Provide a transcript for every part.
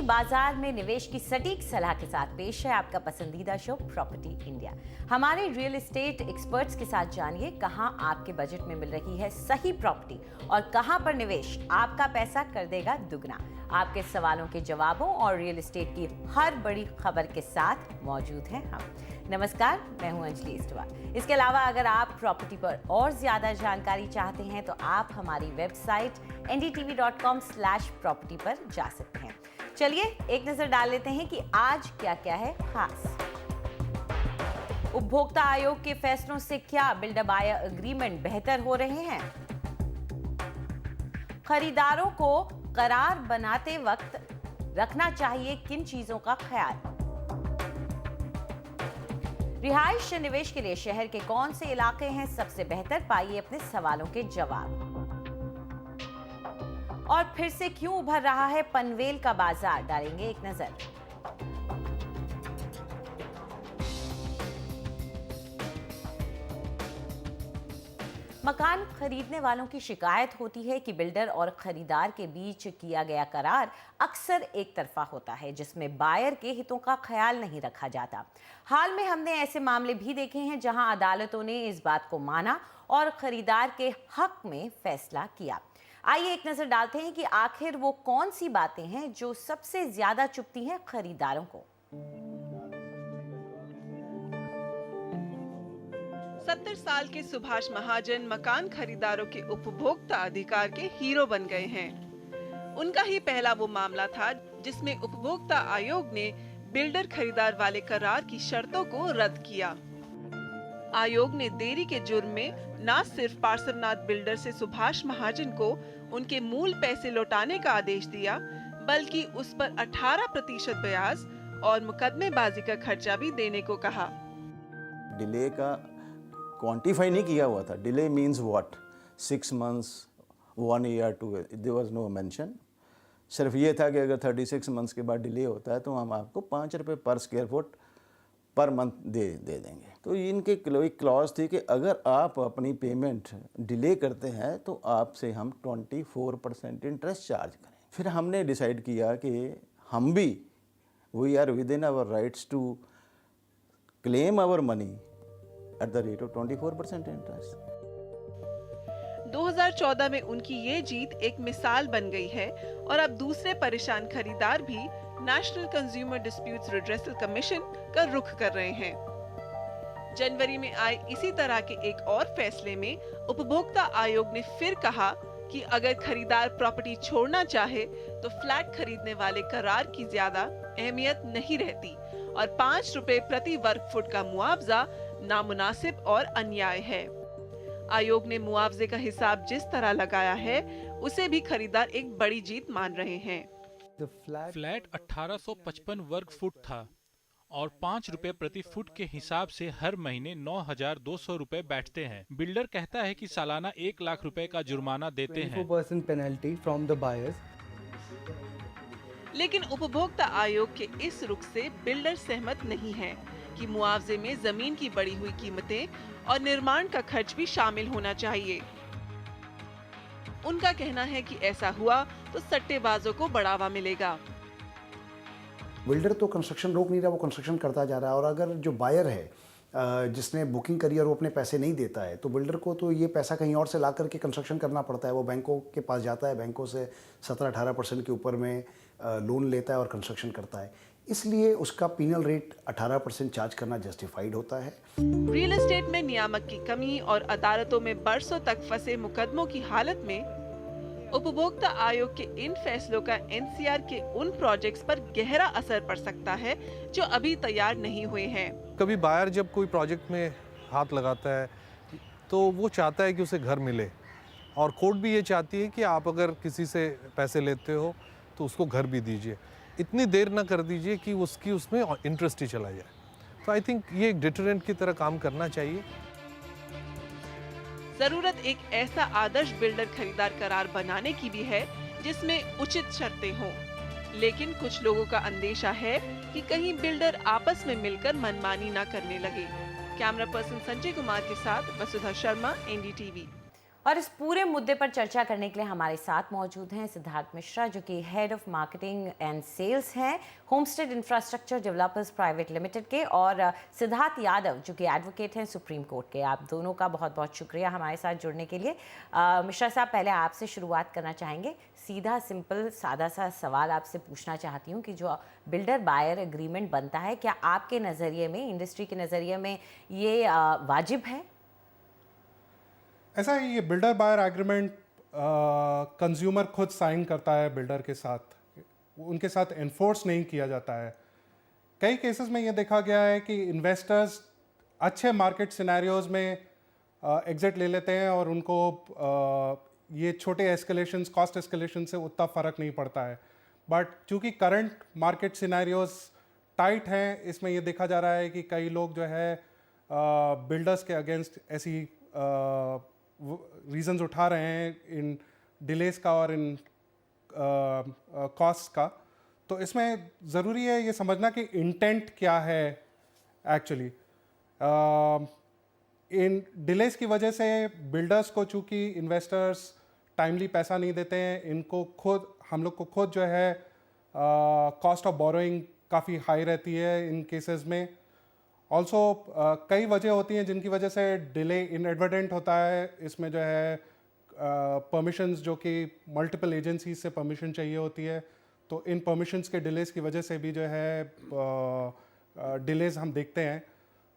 बाजार में निवेश की सटीक सलाह के साथ पेश है आपका पसंदीदा शो प्रॉपर्टी इंडिया। हमारे रियल एस्टेट एक्सपर्ट्स के साथ जानिए कहां आपके बजट में मिल रही है सही प्रॉपर्टी और कहां पर निवेश आपका पैसा कर देगा दुगना। आपके सवालों के जवाबों और रियल एस्टेट की हर बड़ी खबर के साथ मौजूद हैं हम। नमस्कार, मैं हूं अंजलि इस्टवाल। इसके अलावा अगर आप प्रॉपर्टी पर और ज्यादा जानकारी चाहते हैं तो आप हमारी वेबसाइट ndtv.com/property पर जा सकते हैं। चलिए एक नजर डाल लेते हैं कि आज क्या क्या है खास। उपभोक्ता आयोग के फैसलों से क्या बिल्डर बायर एग्रीमेंट बेहतर हो रहे हैं? खरीदारों को करार बनाते वक्त रखना चाहिए किन चीजों का ख्याल? रिहाइश निवेश के लिए शहर के कौन से इलाके हैं सबसे बेहतर? पाइए अपने सवालों के जवाब। और फिर से क्यों उभर रहा है पनवेल का बाजार, डालेंगे एक नजर। मकान खरीदने वालों की शिकायत होती है कि बिल्डर और खरीदार के बीच किया गया करार अक्सर एक तरफा होता है, जिसमें बायर के हितों का ख्याल नहीं रखा जाता। हाल में हमने ऐसे मामले भी देखे हैं जहां अदालतों ने इस बात को माना और खरीदार के हक में फैसला किया। आइए एक नजर डालते हैं कि आखिर वो कौन सी बातें हैं जो सबसे ज्यादा चुभती हैं खरीदारों को। 70 साल के सुभाष महाजन मकान खरीदारों के उपभोक्ता अधिकार के हीरो बन गए हैं। उनका ही पहला वो मामला था जिसमें उपभोक्ता आयोग ने बिल्डर खरीदार वाले करार की शर्तों को रद्द किया। आयोग ने देरी के जुर्म में न सिर्फ पार्श्वनाथ बिल्डर से सुभाष महाजन को उनके मूल पैसे लौटाने का आदेश दिया, बल्कि उस पर 18% ब्याज और मुकदमेबाजी का खर्चा भी देने को कहा। डिले का क्वांटिफाई नहीं किया हुआ था। Delay means what? 6 months, 1 year, 2 years, there was no mention. सिर्फ ये था कि अगर 36 months के बाद डिले होता है तो हम आपको 5 रुपये पर स्क्वायर फुट पर मंथ दे देंगे। तो इनके एक क्लॉज थी कि अगर आप अपनी पेमेंट डिले करते हैं तो आपसे हम 24% इंटरेस्ट चार्ज करें। फिर हमने डिसाइड किया कि हम भी we are within our rights to claim our money at the rate of 24% interest। 2014 में उनकी ये जीत एक मिसाल बन गई है और अब दूसरे परेशान खरीदार भी national consumer disputes redressal commission का रुख कर रहे हैं। जनवरी में आए इसी तरह के एक और फैसले में उपभोक्ता आयोग ने फिर कहा कि अगर खरीदार प्रॉपर्टी छोड़ना चाहे तो फ्लैट खरीदने वाले करार की ज्यादा अहमियत नहीं रहती और 5 रुपए प्रति वर्ग फुट का मुआवजा नामुनासिब और अन्याय है। आयोग ने मुआवजे का हिसाब जिस तरह लगाया है उसे भी खरीदार एक बड़ी जीत मान रहे हैं। फ्लैट 1855 वर्ग फुट था और 5 रुपए प्रति फुट के हिसाब से हर महीने 9,200 रुपए बैठते हैं। बिल्डर कहता है कि सालाना 1 लाख रुपए का जुर्माना देते हैं। 24% पेनल्टी फ्रॉम द बायर्स। लेकिन उपभोक्ता आयोग के इस रुख से बिल्डर सहमत नहीं है कि मुआवजे में जमीन की बढ़ी हुई कीमतें और निर्माण का खर्च भी शामिल होना चाहिए। उनका कहना है कि ऐसा हुआ तो सट्टेबाजों को बढ़ावा मिलेगा। बिल्डर तो कंस्ट्रक्शन रोक नहीं रहा, वो कंस्ट्रक्शन करता जा रहा है। और अगर जो बायर है जिसने बुकिंग करी और वो अपने पैसे नहीं देता है तो बिल्डर को तो ये पैसा कहीं और से ला करके कंस्ट्रक्शन करना पड़ता है। वो बैंकों के पास जाता है, बैंकों से 17-18% के ऊपर में लोन लेता है और कंस्ट्रक्शन करता है। इसलिए उसका पीनल रेट 18% चार्ज करना जस्टिफाइड होता है। रियल एस्टेट में नियामक की कमी और अदालतों में बरसों तक फंसे मुकदमों की हालत में उपभोक्ता आयोग के इन फैसलों का एनसीआर के उन प्रोजेक्ट्स पर गहरा असर पड़ सकता है जो अभी तैयार नहीं हुए हैं। कभी बायर जब कोई प्रोजेक्ट में हाथ लगाता है तो वो चाहता है कि उसे घर मिले, और कोर्ट भी ये चाहती है कि आप अगर किसी से पैसे लेते हो तो उसको घर भी दीजिए। इतनी देर ना कर दीजिए कि उसकी उसमें इंटरेस्ट ही चला जाए। तो आई थिंक ये एक डिटरेंट की तरह काम करना चाहिए। जरूरत एक ऐसा आदर्श बिल्डर खरीदार करार बनाने की भी है जिसमें उचित शर्तें हों। लेकिन कुछ लोगों का अंदेशा है कि कहीं बिल्डर आपस में मिलकर मनमानी ना करने लगे। कैमरा पर्सन संजय कुमार के साथ वसुधा शर्मा, एनडीटीवी। और इस पूरे मुद्दे पर चर्चा करने के लिए हमारे साथ मौजूद हैं सिद्धार्थ मिश्रा, जो कि head of marketing and sales हैं Homestead Infrastructure Developers Private Limited के, और सिद्धार्थ यादव, जो कि एडवोकेट हैं सुप्रीम कोर्ट के। आप दोनों का बहुत बहुत शुक्रिया हमारे साथ जुड़ने के लिए। मिश्रा साहब, पहले आपसे शुरुआत करना चाहेंगे। सीधा सिंपल सादा सा सवाल आपसे पूछना चाहती हूँ कि जो बिल्डर बायर एग्रीमेंट बनता है, क्या आपके नज़रिए में, इंडस्ट्री के नज़रिए में ये वाजिब है? ऐसा है, ये बिल्डर बायर एग्रीमेंट कंज्यूमर खुद साइन करता है बिल्डर के साथ, उनके साथ एनफोर्स नहीं किया जाता है। कई केसेस में ये देखा गया है कि इन्वेस्टर्स अच्छे मार्केट सिनेरियोज में एग्जिट ले लेते हैं और उनको ये छोटे एस्केलेशंस, कॉस्ट एस्केलेशन से उतना फ़र्क नहीं पड़ता है। बट चूँकि करंट मार्केट सिनेरियोज टाइट हैं, इसमें ये देखा जा रहा है कि कई लोग जो है बिल्डर्स के अगेंस्ट ऐसी रीजंस उठा रहे हैं इन डिलेस का और इन कॉस्ट का। तो इसमें ज़रूरी है ये समझना कि इंटेंट क्या है एक्चुअली। इन डिलेस की वजह से बिल्डर्स को, चूँकि इन्वेस्टर्स टाइमली पैसा नहीं देते हैं, इनको खुद, हम लोग को खुद जो है कॉस्ट ऑफ बोरोइंग काफ़ी हाई रहती है इन केसेस में। ऑल्सो कई वजह होती हैं जिनकी वजह से डिले इनएडवर्टेंट होता है। इसमें जो है परमिशंस, जो कि मल्टीपल एजेंसीज से परमिशन चाहिए होती है, तो इन परमिशंस के डिलेस की वजह से भी जो है डिलेज हम देखते हैं।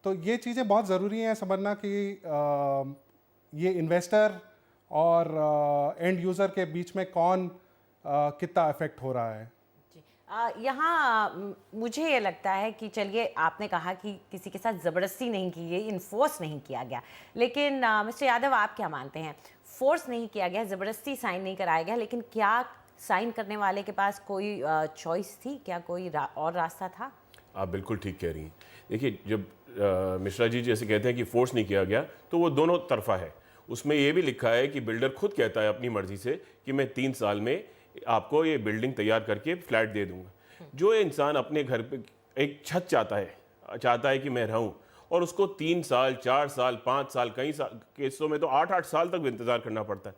तो ये चीज़ें बहुत ज़रूरी हैं समझना कि ये इन्वेस्टर और एंड यूज़र के बीच में कौन कितना अफेक्ट हो रहा है। यहाँ मुझे ये लगता है कि चलिए, आपने कहा कि किसी के साथ ज़बरदस्ती नहीं की गई, इन्फोर्स नहीं किया गया, लेकिन मिस्टर यादव, आप क्या मानते हैं? फोर्स नहीं किया गया, ज़बरदस्ती साइन नहीं कराया गया, लेकिन क्या साइन करने वाले के पास कोई चॉइस थी? क्या कोई और रास्ता था? आप बिल्कुल ठीक कह रही हैं। देखिए, जब मिश्रा जी जैसे कहते हैं कि फोर्स नहीं किया गया, तो वो दोनों तरफा है। उसमें ये भी लिखा है कि बिल्डर खुद कहता है अपनी मर्जी से कि मैं 3 साल में आपको ये बिल्डिंग तैयार करके फ्लैट दे दूंगा। जो इंसान अपने घर पे एक छत चाहता है कि मैं रहूं, और उसको 3 साल, 4 साल, 5 साल, कई केसों में तो 8-8 साल तक इंतज़ार करना पड़ता है।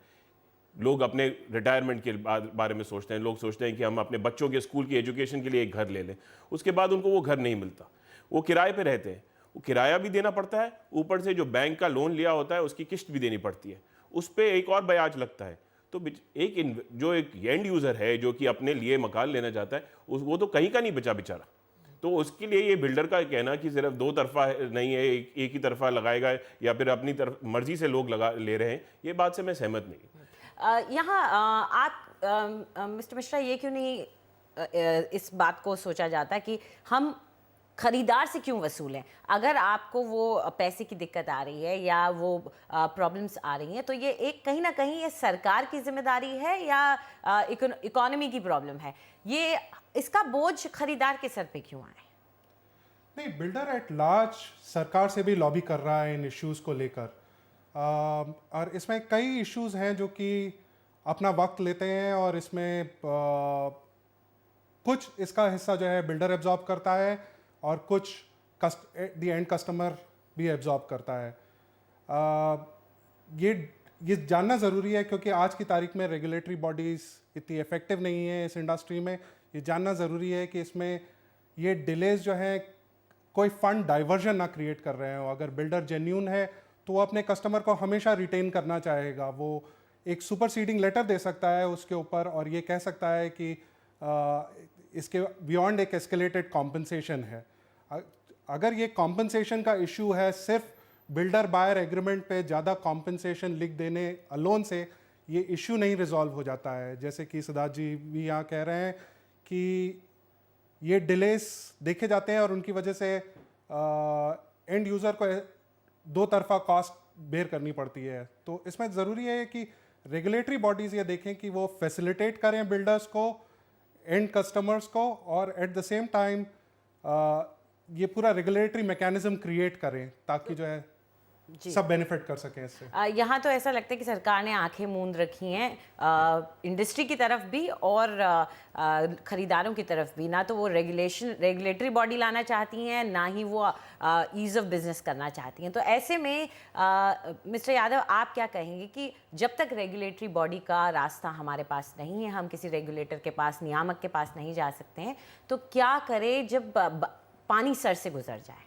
लोग अपने रिटायरमेंट के बारे में सोचते हैं, लोग सोचते हैं कि हम अपने बच्चों के स्कूल की एजुकेशन के लिए एक घर ले लें, उसके बाद उनको वो घर नहीं मिलता, वो किराए पे रहते हैं, वो किराया भी देना पड़ता है, ऊपर से जो बैंक का लोन लिया होता है उसकी किस्त भी देनी पड़ती है, उस पर एक और ब्याज लगता है। तो एक एंड यूज़र है जो कि अपने लिए मकान लेना चाहता है, वो तो कहीं का नहीं बचा बेचारा। तो उसके लिए ये बिल्डर का कहना कि सिर्फ 2 तरफा नहीं है, एक ही तरफा लगाएगा या फिर अपनी तरफ मर्जी से लोग ले रहे हैं, ये बात से मैं सहमत नहीं। यहाँ आप मिस्टर मिश्रा, ये क्यों नहीं इस बात को सोचा जाता कि हम खरीदार से क्यों वसूलें? अगर आपको वो पैसे की दिक्कत आ रही है या वो प्रॉब्लम्स आ रही हैं, तो ये एक कहीं ना कहीं ये सरकार की जिम्मेदारी है या इकोनॉमी की प्रॉब्लम है? ये इसका बोझ खरीदार के सर पे क्यों आए? नहीं, बिल्डर एट लार्ज सरकार से भी लॉबी कर रहा है इन इश्यूज़ को लेकर, और इसमें कई इश्यूज़ हैं जो कि अपना वक्त लेते हैं, और इसमें कुछ इसका हिस्सा जो है बिल्डर एब्जॉर्ब करता है और कुछ द एंड कस्टमर भी एब्जॉर्ब करता है। ये जानना ज़रूरी है क्योंकि आज की तारीख में रेगुलेटरी बॉडीज़ इतनी इफ़ेक्टिव नहीं है इस इंडस्ट्री में। ये जानना ज़रूरी है कि इसमें ये डिलेज जो हैं कोई फंड डाइवर्जन ना क्रिएट कर रहे हो। अगर बिल्डर जेन्यून है तो वो अपने कस्टमर को हमेशा रिटेन करना चाहेगा, वो एक सुपरसीडिंग लेटर दे सकता है उसके ऊपर और ये कह सकता है कि इसके बियॉन्ड एक एस्केलेटेड कॉम्पनसेशन है। अगर ये कॉम्पनसेशन का इशू है, सिर्फ बिल्डर बायर एग्रीमेंट पे ज़्यादा कॉम्पनसेशन लिख देने अलोन से ये इशू नहीं रिजॉल्व हो जाता है। जैसे कि सिद्धार्थ जी भी यहाँ कह रहे हैं कि ये डिलेस देखे जाते हैं और उनकी वजह से एंड यूज़र को 2 तरफा कॉस्ट बेयर करनी पड़ती है। तो इसमें ज़रूरी है कि रेगुलेटरी बॉडीज़ ये देखें कि वो फैसिलिटेट करें बिल्डर्स को, एंड कस्टमर्स को, और एट द सेम टाइम ये पूरा रेगुलेटरी मैकेनिज्म क्रिएट करें ताकि जो है। सब बेनिफिट कर सकें इससे। यहाँ तो ऐसा लगता है कि सरकार ने आंखें मूंद रखी हैं इंडस्ट्री की तरफ भी और खरीदारों की तरफ भी। ना तो वो रेगुलेटरी बॉडी लाना चाहती हैं, ना ही वो ईज ऑफ बिजनेस करना चाहती हैं। तो ऐसे में मिस्टर यादव, आप क्या कहेंगे कि जब तक रेगुलेटरी बॉडी का रास्ता हमारे पास नहीं है, हम किसी रेगुलेटर के पास, नियामक के पास नहीं जा सकते हैं, तो क्या करें जब पानी सर से गुजर जाए?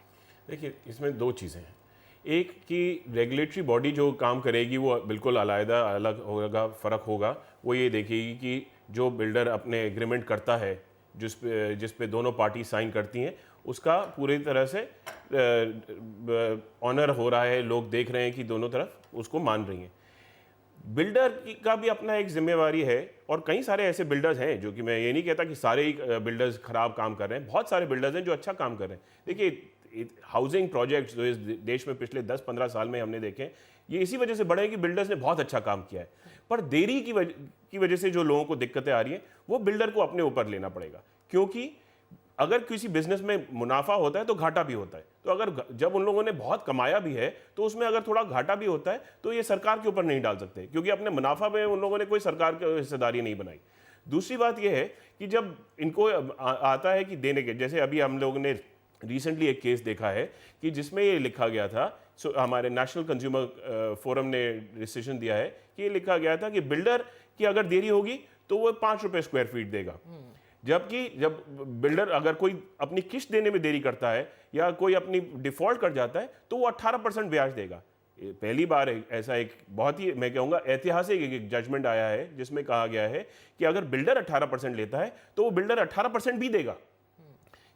देखिए, इसमें दो चीज़ें हैं। एक कि रेगुलेटरी बॉडी जो काम करेगी वो बिल्कुल अलग होगा, फ़र्क होगा। वो ये देखेगी कि जो बिल्डर अपने एग्रीमेंट करता है, जिस पे दोनों पार्टी साइन करती हैं, उसका पूरी तरह से ऑनर हो रहा है, लोग देख रहे हैं कि दोनों तरफ उसको मान रही हैं। बिल्डर का भी अपना एक जिम्मेवारी है, और कई सारे ऐसे बिल्डर्स हैं, जो कि मैं ये नहीं कहता कि सारे ही बिल्डर्स खराब काम कर रहे हैं, बहुत सारे बिल्डर्स हैं जो अच्छा काम कर रहे हैं। देखिए, हाउसिंग प्रोजेक्ट्स जो इस देश में पिछले 10-15 साल में हमने देखे, ये इसी वजह से बढ़े हैं कि बिल्डर्स ने बहुत अच्छा काम किया है। पर देरी की वजह से जो लोगों को दिक्कतें आ रही हैं, वो बिल्डर को अपने ऊपर लेना पड़ेगा, क्योंकि अगर किसी बिजनेस में मुनाफा होता है तो घाटा भी होता है। तो अगर जब उन लोगों ने बहुत कमाया भी है तो उसमें अगर थोड़ा घाटा भी होता है तो ये सरकार के ऊपर नहीं डाल सकते, क्योंकि अपने मुनाफा में उन लोगों ने कोई सरकार की हिस्सेदारी नहीं बनाई। दूसरी बात यह है कि जब इनको आता है कि देने के, जैसे अभी हम लोगों ने रिसेंटली एक केस देखा है कि जिसमें ये लिखा गया था, हमारे नेशनल कंज्यूमर फोरम ने डिसीजन दिया है कि ये लिखा गया था कि बिल्डर की अगर देरी होगी तो वो 5 रुपए स्क्वायर फीट देगा, जबकि जब बिल्डर अगर कोई अपनी किस्त देने में देरी करता है या कोई अपनी डिफॉल्ट कर जाता है तो वो 18% ब्याज देगा। पहली बार ऐसा एक बहुत ही, मैं कहूँगा, ऐतिहासिक एक जजमेंट आया है जिसमें कहा गया है कि अगर बिल्डर 18% लेता है तो वो बिल्डर 18% भी देगा,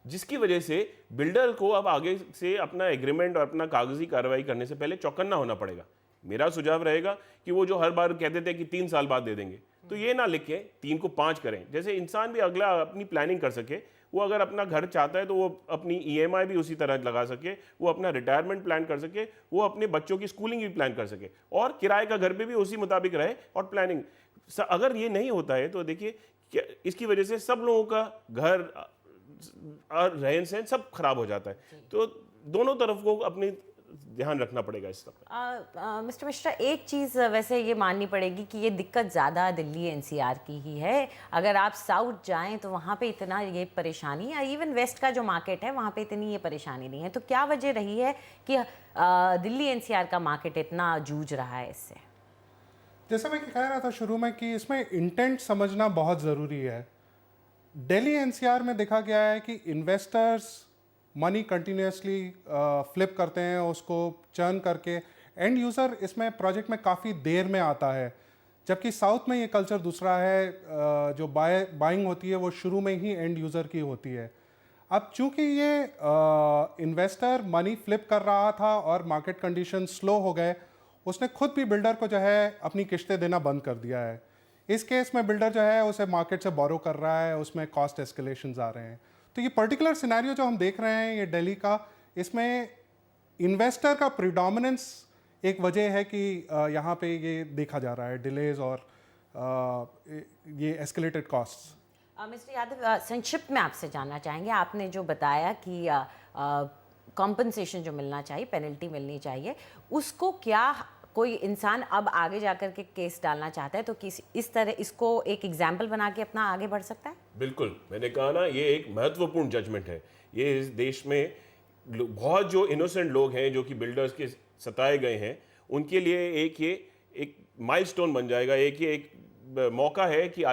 जिसकी वजह से बिल्डर को अब आगे से अपना एग्रीमेंट और अपना कागजी कार्रवाई करने से पहले चौकन्ना होना पड़ेगा। मेरा सुझाव रहेगा कि वो जो हर बार कहते थे कि 3 साल बाद दे देंगे, तो ये ना लिखें, 3 को 5 करें, जैसे इंसान भी अगला अपनी प्लानिंग कर सके। वो अगर अपना घर चाहता है तो वो अपनी EMI भी उसी तरह लगा सके, वो अपना रिटायरमेंट प्लान कर सके, वो अपने बच्चों की स्कूलिंग भी प्लान कर सके, और किराए का घर पे भी उसी मुताबिक रहे और प्लानिंग। अगर ये नहीं होता है तो देखिए इसकी वजह से सब लोगों का घर और रहन सहन सब खराब हो जाता है। तो दोनों तरफ को अपनी ध्यान रखना पड़ेगा इस तरह। मिस्टर मिश्रा, एक चीज़ वैसे ये माननी पड़ेगी कि ये दिक्कत ज़्यादा दिल्ली NCR की ही है। अगर आप साउथ जाएं तो वहाँ पे इतना ये परेशानी, या इवन वेस्ट का जो मार्केट है वहाँ पे इतनी ये परेशानी नहीं है। तो क्या वजह रही है कि दिल्ली NCR का मार्केट इतना जूझ रहा है इससे? जैसा मैं कह रहा था शुरू में कि इसमें इंटेंट समझना बहुत ज़रूरी है। दिल्ली NCR में देखा गया है कि इन्वेस्टर्स मनी कंटिन्यूसली फ्लिप करते हैं, उसको चर्न करके एंड यूज़र इसमें प्रोजेक्ट में काफ़ी देर में आता है, जबकि साउथ में ये कल्चर दूसरा है। जो बाइंग होती है वो शुरू में ही एंड यूज़र की होती है। अब चूंकि ये इन्वेस्टर मनी फ्लिप कर रहा था और मार्केट कंडीशन स्लो हो गए, उसने खुद भी बिल्डर को जो है अपनी किस्तें देना बंद कर दिया है। इस केस में बिल्डर जो है उसे मार्केट से बोरो कर रहा है, उसमें कॉस्ट एस्केलेशंस आ रहे हैं। तो ये पर्टिकुलर सिनेरियो जो हम देख रहे हैं ये दिल्ली का, इसमें इन्वेस्टर का प्रिडोमिनेंस एक वजह है कि यहाँ पे ये देखा जा रहा है डिलेज और ये एस्केलेटेड कॉस्ट्स। मिस्टर यादव, संक्षिप्त में आपसे जानना चाहेंगे, आपने जो बताया कि कॉम्पनसेशन जो मिलना चाहिए, पेनल्टी मिलनी चाहिए, उसको क्या कोई इंसान अब आगे जाकर के केस डालना चाहता है तो इस तरह इसको एक एग्जाम्पल बना के अपना आगे बढ़ सकता है? बिल्कुल, मैंने कहा ना, ये एक महत्वपूर्ण जजमेंट है। ये इस देश में बहुत जो इनोसेंट लोग हैं जो कि बिल्डर्स के सताए गए हैं, उनके लिए एक माइलस्टोन बन जाएगा, एक मौका है कि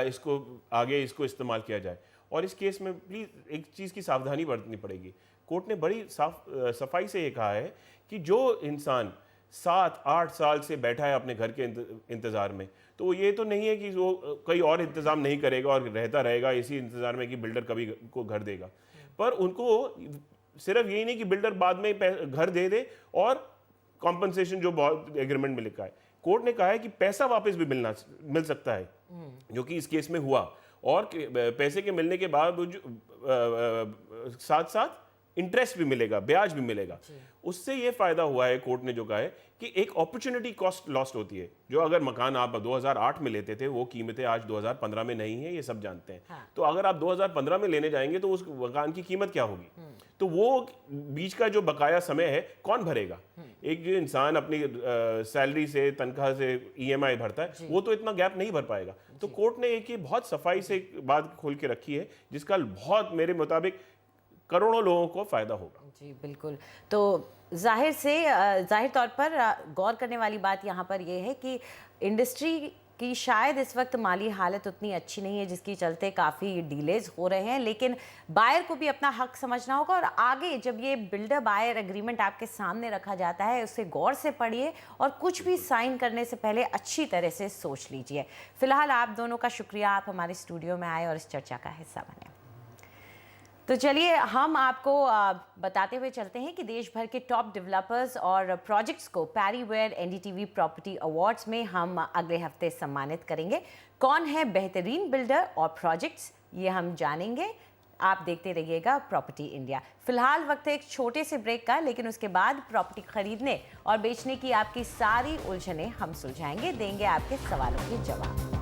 इसको इस्तेमाल किया जाए। और इस केस में प्लीज़ एक चीज़ की सावधानी बरतनी पड़ेगी। कोर्ट ने बड़ी सफाई से ये कहा है कि जो इंसान 7-8 साल से बैठा है अपने घर के इंतज़ार में, तो ये तो नहीं है कि वो कोई और इंतज़ाम नहीं करेगा और रहता रहेगा इसी इंतज़ार में कि बिल्डर कभी को घर देगा। पर उनको सिर्फ यही नहीं कि बिल्डर बाद में घर दे दे और कॉम्पनसेशन जो बहुत एग्रीमेंट में लिखा है, कोर्ट ने कहा है कि पैसा वापस भी मिल सकता है, जो कि इस केस में हुआ। और पैसे के मिलने के बाद साथ साथ इंटरेस्ट भी मिलेगा, ब्याज भी मिलेगा। उससे ये फायदा हुआ है, कोर्ट ने जो कहा है कि एक अपॉर्चुनिटी कॉस्ट लॉस्ट होती है। जो अगर मकान आप 2008 में लेते थे वो कीमतें आज 2015 में नहीं है, ये सब जानते हैं। हाँ। तो अगर आप 2015 में लेने जाएंगे तो उस मकान की कीमत क्या होगी? तो वो बीच का जो बकाया समय है कौन भरेगा? एक जो इंसान अपनी सैलरी से, तनख्वाह से EMI भरता है, वो तो इतना गैप नहीं भर पाएगा। तो कोर्ट ने एक ये बहुत सफाई से बात खोल के रखी है जिसका बहुत मेरे मुताबिक करोड़ों लोगों को फायदा होगा। जी बिल्कुल। तो जाहिर तौर पर गौर करने वाली बात यहाँ पर यह है कि इंडस्ट्री कि शायद इस वक्त माली हालत उतनी अच्छी नहीं है जिसकी चलते काफ़ी डिलेज हो रहे हैं, लेकिन बायर को भी अपना हक समझना होगा और आगे जब ये बिल्डर बायर एग्रीमेंट आपके सामने रखा जाता है उसे गौर से पढ़िए और कुछ भी साइन करने से पहले अच्छी तरह से सोच लीजिए। फिलहाल आप दोनों का शुक्रिया, आप हमारे स्टूडियो में आए और इस चर्चा का हिस्सा बने। तो चलिए हम आपको बताते हुए चलते हैं कि देश भर के टॉप डेवलपर्स और प्रोजेक्ट्स को पैरीवेयर NDTV प्रॉपर्टी अवार्ड्स में हम अगले हफ्ते सम्मानित करेंगे। कौन है बेहतरीन बिल्डर और प्रोजेक्ट्स, ये हम जानेंगे। आप देखते रहिएगा प्रॉपर्टी इंडिया। फिलहाल वक्त है एक छोटे से ब्रेक का, लेकिन उसके बाद प्रॉपर्टी खरीदने और बेचने की आपकी सारी उलझनें हम सुलझाएंगे, देंगे आपके सवालों के जवाब।